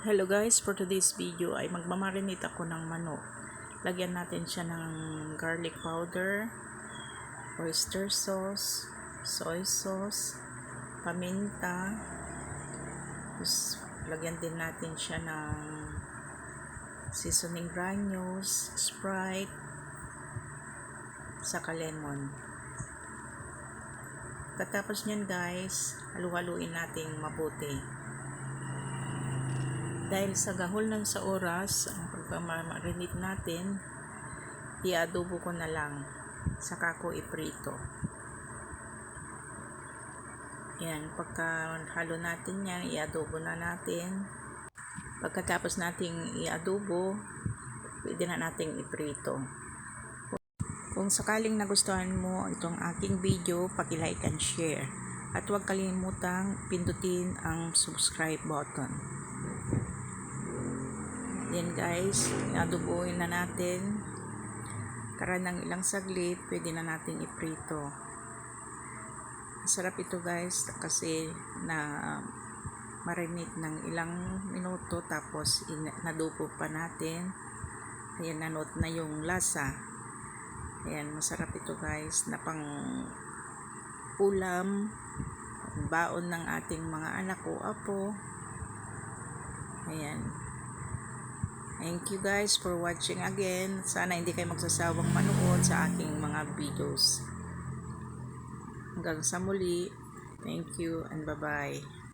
Hello guys, for today's video ay magmamarinate ako ng manok. Lagyan natin siya ng garlic powder, oyster sauce, soy sauce, paminta. Tapos lagyan din natin siya ng seasoning granules, Sprite, saka lemon. Katapos nyan guys, halu-haluin natin mabuti. Dahil sa gahol ng sa oras, ang pagmamarinate natin, i-adobo ko na lang, saka ko iprito. Yan, pagka halo natin yan, i-adobo na natin. Pagkatapos nating i-adobo, pwede na nating iprito. Kung sakaling nagustuhan mo itong aking video, paki-like and share. At huwag kalimutang pindutin ang subscribe button. Yan guys, adobohin na natin. Karan ng ilang saglit, pwede na natin iprito. Masarap ito guys kasi na marinate ng ilang minuto tapos nadupo pa natin. Ayan, nanot na yung lasa. Ayan, masarap ito guys na pang ulam, baon ng ating mga anak o apo. Ayan. Thank you guys for watching again. Sana hindi kayo magsasawang manood sa aking mga videos. Hanggang sa muli. Thank you and bye-bye.